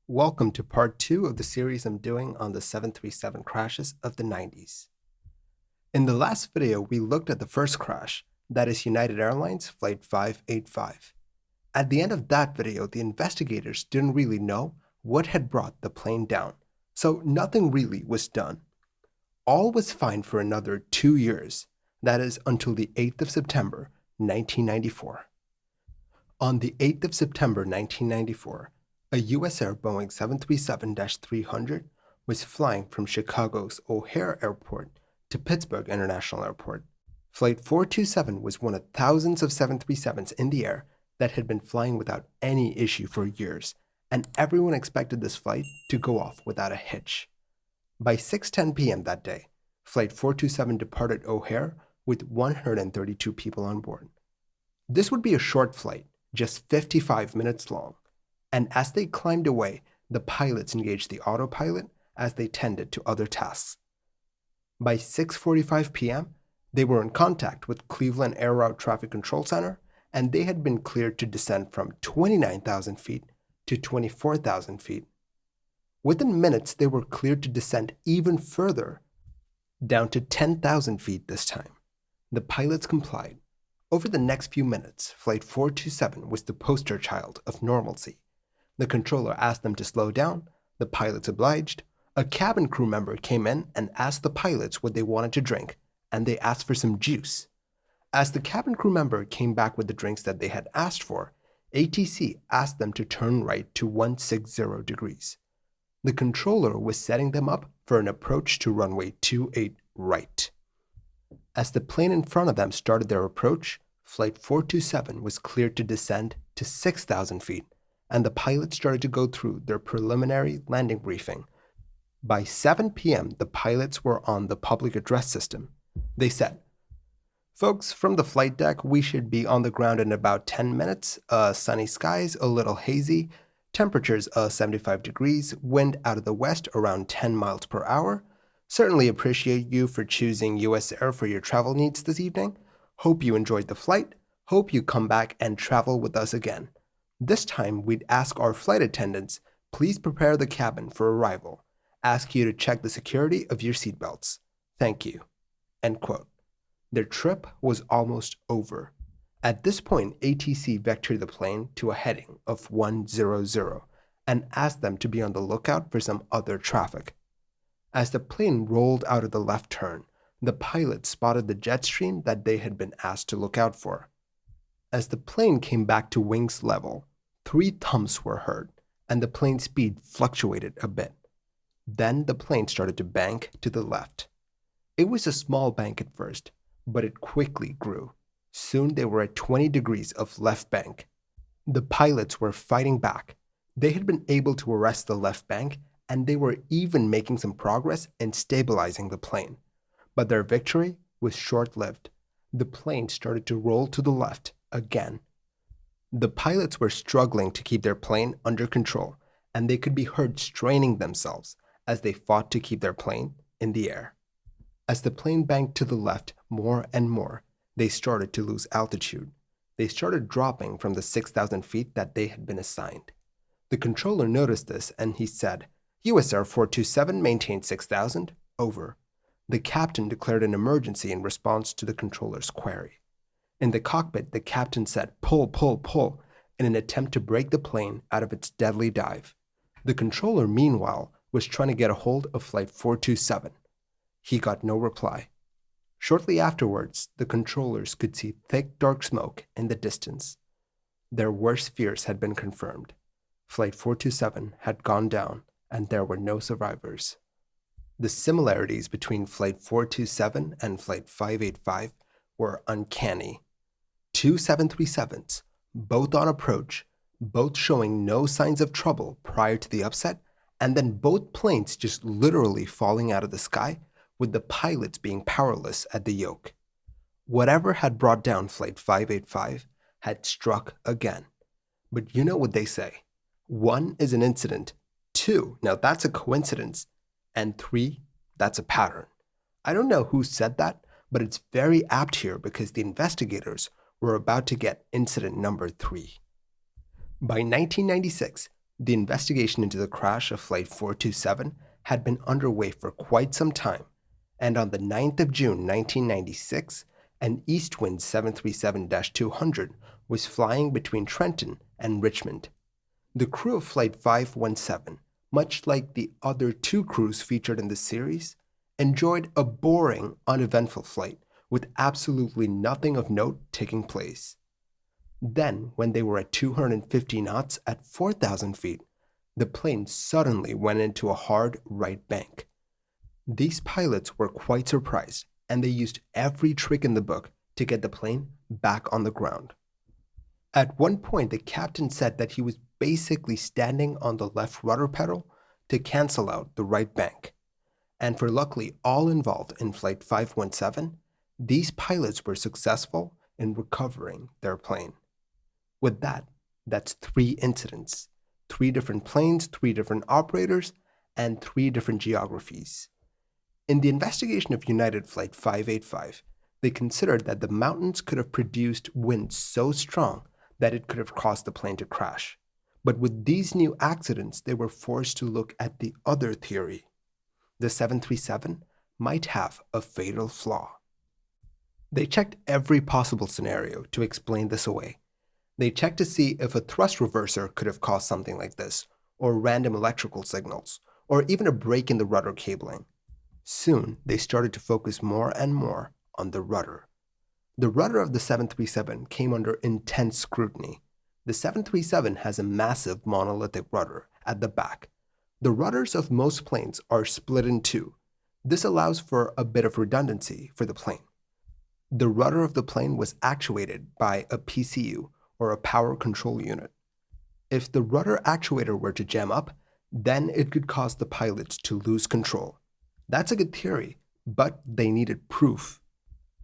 Welcome to part 2 of the series I'm doing on the 737 crashes of the 90s. In the last video, we looked at the first crash, that is United Airlines Flight 585. At the end of that video, the investigators didn't really know what had brought the plane down, so nothing really was done. All was fine for another 2 years, that is until the 8th of September, 1994. On the 8th of September 1994, a USAir Boeing 737-300 was flying from Chicago's O'Hare Airport to Pittsburgh International Airport. Flight 427 was one of thousands of 737s in the air that had been flying without any issue for years, and everyone expected this flight to go off without a hitch. By 6:10 p.m. that day, Flight 427 departed O'Hare with 132 people on board. This would be a short flight, just 55 minutes long, and as they climbed away, the pilots engaged the autopilot as they tended to other tasks. By 6:45 p.m., they were in contact with Cleveland Aero Traffic Control Center, and they had been cleared to descend from 29,000 feet to 24,000 feet. Within minutes, they were cleared to descend even further, down to 10,000 feet this time. The pilots complied. Over the next few minutes, Flight 427 was the poster child of normalcy. The controller asked them to slow down, the pilots obliged. A cabin crew member came in and asked the pilots what they wanted to drink, and they asked for some juice. As the cabin crew member came back with the drinks that they had asked for, ATC asked them to turn right to 160 degrees. The controller was setting them up for an approach to runway 28 right. As the plane in front of them started their approach, Flight 427 was cleared to descend to 6,000 feet, and the pilots started to go through their preliminary landing briefing. By 7 p.m., the pilots were on the public address system. They said, "Folks, from the flight deck, we should be on the ground in about 10 minutes. Sunny skies, a little hazy, temperatures 75 degrees, wind out of the west around 10 miles per hour. Certainly appreciate you for choosing USAir for your travel needs this evening. Hope you enjoyed the flight. Hope you come back and travel with us again. This time, we'd ask our flight attendants, please prepare the cabin for arrival. Ask you to check the security of your seatbelts. Thank you." End quote. Their trip was almost over. At this point, ATC vectored the plane to a heading of 100 and asked them to be on the lookout for some other traffic. As the plane rolled out of the left turn, the pilot spotted the jet stream that they had been asked to look out for. As the plane came back to wings level, 3 thumps were heard, and the plane's speed fluctuated a bit. Then the plane started to bank to the left. It was a small bank at first, but it quickly grew. Soon they were at 20 degrees of left bank. The pilots were fighting back. They had been able to arrest the left bank, and they were even making some progress in stabilizing the plane. But their victory was short-lived. The plane started to roll to the left again. The pilots were struggling to keep their plane under control, and they could be heard straining themselves as they fought to keep their plane in the air. As the plane banked to the left more and more, they started to lose altitude. They started dropping from the 6,000 feet that they had been assigned. The controller noticed this and he said, "USAir 427 maintain 6,000, over." The captain declared an emergency in response to the controller's query. In the cockpit, the captain said, "Pull, pull, pull," in an attempt to break the plane out of its deadly dive. The controller, meanwhile, was trying to get a hold of Flight 427. He got no reply. Shortly afterwards, the controllers could see thick, dark smoke in the distance. Their worst fears had been confirmed. Flight 427 had gone down, and there were no survivors. The similarities between Flight 427 and Flight 585 were uncanny. 2 737s, both on approach, both showing no signs of trouble prior to the upset, and then both planes just literally falling out of the sky, with the pilots being powerless at the yoke. Whatever had brought down Flight 585 had struck again. But you know what they say. 1 is an incident. 2, now that's a coincidence. And 3, that's a pattern. I don't know who said that, but it's very apt here because the investigators were about to get incident number 3. By 1996, The investigation into the crash of Flight 427 had been underway for quite some time, and on the 9th of June 1996, an Eastwind 737-200 was flying between Trenton and Richmond. The crew of Flight 517, much like the other two crews featured in the series, enjoyed a boring, uneventful flight with absolutely nothing of note taking place. Then, when they were at 250 knots at 4,000 feet, the plane suddenly went into a hard right bank. These pilots were quite surprised, and they used every trick in the book to get the plane back on the ground. At one point, the captain said that he was basically standing on the left rudder pedal to cancel out the right bank. And for luckily all involved in Flight 517, these pilots were successful in recovering their plane. With that, that's 3 incidents, 3 different planes, 3 different operators, and 3 different geographies. In the investigation of United Flight 585, they considered that the mountains could have produced winds so strong that it could have caused the plane to crash. But with these new accidents, they were forced to look at the other theory. The 737 might have a fatal flaw. They checked every possible scenario to explain this away. They checked to see if a thrust reverser could have caused something like this, or random electrical signals, or even a break in the rudder cabling. Soon, they started to focus more and more on the rudder. The rudder of the 737 came under intense scrutiny. The 737 has a massive monolithic rudder at the back. The rudders of most planes are split in 2. This allows for a bit of redundancy for the plane. The rudder of the plane was actuated by a PCU, or a power control unit. If the rudder actuator were to jam up, then it could cause the pilots to lose control. That's a good theory, but they needed proof.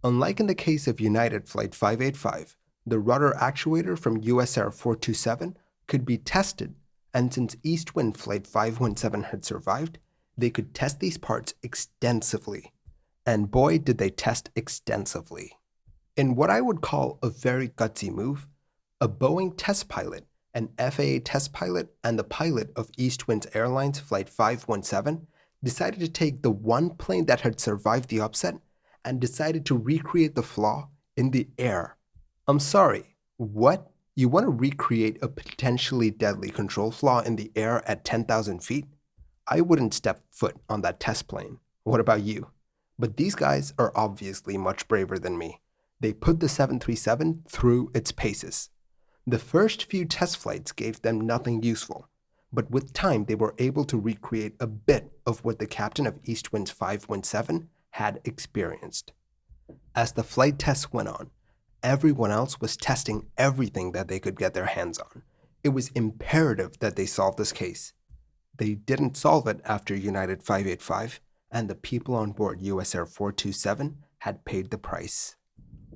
Unlike in the case of United Flight 585, the rudder actuator from USAir 427 could be tested, and since Eastwind Flight 517 had survived, they could test these parts extensively. And boy, did they test extensively. In what I would call a very gutsy move, a Boeing test pilot, an FAA test pilot, and the pilot of Eastwinds Airlines Flight 517 decided to take the one plane that had survived the upset and decided to recreate the flaw in the air. I'm sorry, what? You want to recreate a potentially deadly control flaw in the air at 10,000 feet? I wouldn't step foot on that test plane. What about you? But these guys are obviously much braver than me. They put the 737 through its paces. The first few test flights gave them nothing useful, but with time they were able to recreate a bit of what the captain of Eastwinds 517 had experienced. As the flight tests went on, everyone else was testing everything that they could get their hands on. It was imperative that they solve this case. They didn't solve it after United 585, and the people on board USAir 427 had paid the price.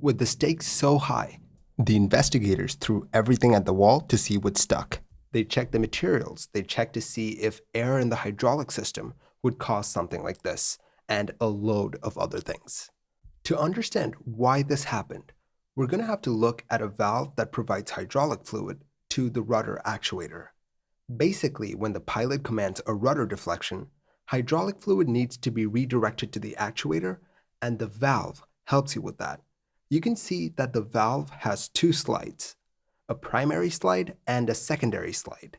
With the stakes so high, the investigators threw everything at the wall to see what stuck. They checked the materials, they checked to see if air in the hydraulic system would cause something like this, and a load of other things. To understand why this happened, we're going to have to look at a valve that provides hydraulic fluid to the rudder actuator. Basically, when the pilot commands a rudder deflection, hydraulic fluid needs to be redirected to the actuator, and the valve helps you with that. You can see that the valve has 2 slides, a primary slide and a secondary slide.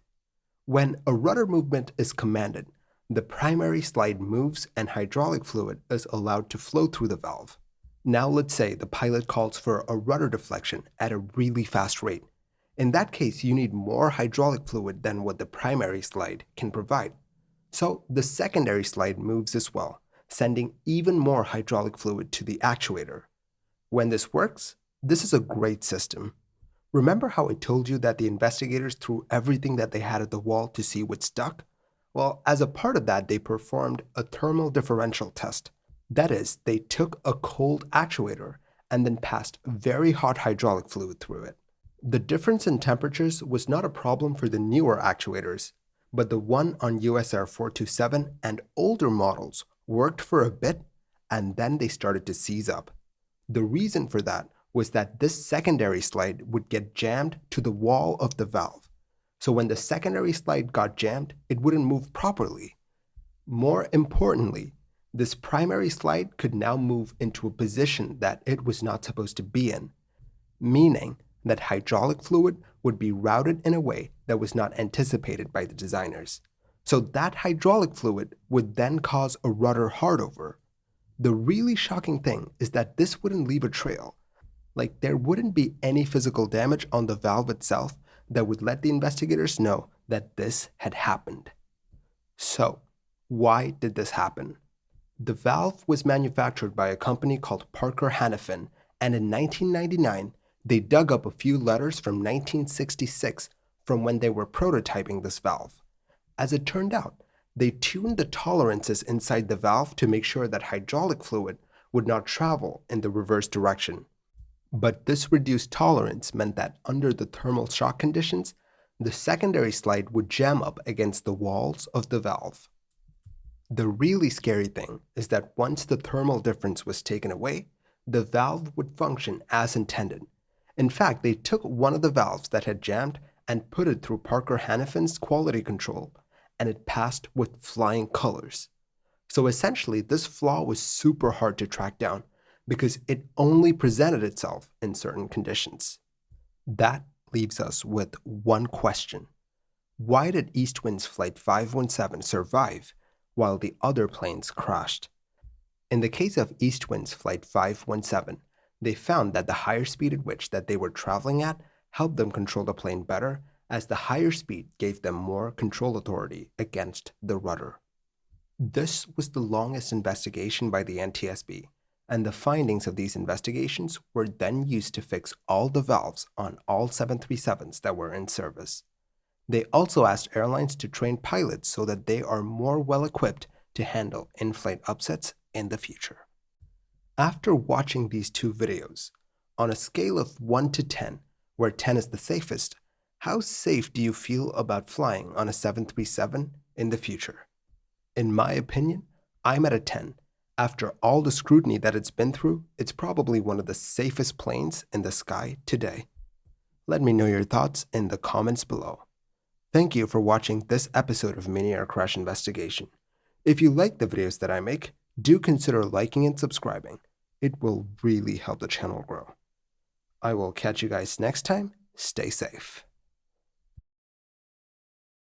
When a rudder movement is commanded, the primary slide moves and hydraulic fluid is allowed to flow through the valve. Now let's say the pilot calls for a rudder deflection at a really fast rate. In that case, you need more hydraulic fluid than what the primary slide can provide. So the secondary slide moves as well, sending even more hydraulic fluid to the actuator. When this works, this is a great system. Remember how I told you that the investigators threw everything that they had at the wall to see what stuck? Well, as a part of that, they performed a thermal differential test. That is, they took a cold actuator and then passed very hot hydraulic fluid through it. The difference in temperatures was not a problem for the newer actuators, but the one on USAir 427 and older models worked for a bit and then they started to seize up. The reason for that was that this secondary slide would get jammed to the wall of the valve. So when the secondary slide got jammed, it wouldn't move properly. More importantly, this primary slide could now move into a position that it was not supposed to be in, meaning that hydraulic fluid would be routed in a way that was not anticipated by the designers. So that hydraulic fluid would then cause a rudder hardover. The really shocking thing is that this wouldn't leave a trail. Like, there wouldn't be any physical damage on the valve itself that would let the investigators know that this had happened. So, why did this happen? The valve was manufactured by a company called Parker Hannifin, and in 1999, they dug up a few letters from 1966 from when they were prototyping this valve. As it turned out, they tuned the tolerances inside the valve to make sure that hydraulic fluid would not travel in the reverse direction. But this reduced tolerance meant that under the thermal shock conditions, the secondary slide would jam up against the walls of the valve. The really scary thing is that once the thermal difference was taken away, the valve would function as intended. In fact, they took one of the valves that had jammed and put it through Parker Hannifin's quality control, and it passed with flying colors. So essentially, this flaw was super hard to track down because it only presented itself in certain conditions. That leaves us with one question. Why did Eastwind's Flight 517 survive while the other planes crashed? In the case of Eastwind's Flight 517, they found that the higher speed at which that they were traveling at helped them control the plane better, as the higher speed gave them more control authority against the rudder. This was the longest investigation by the NTSB, and the findings of these investigations were then used to fix all the valves on all 737s that were in service. They also asked airlines to train pilots so that they are more well-equipped to handle in-flight upsets in the future. After watching these two videos, on a scale of 1 to 10, where 10 is the safest, how safe do you feel about flying on a 737 in the future? In my opinion, I'm at a 10. After all the scrutiny that it's been through, it's probably one of the safest planes in the sky today. Let me know your thoughts in the comments below. Thank you for watching this episode of Mini Air Crash Investigation. If you like the videos that I make, do consider liking and subscribing. It will really help the channel grow. I will catch you guys next time. Stay safe.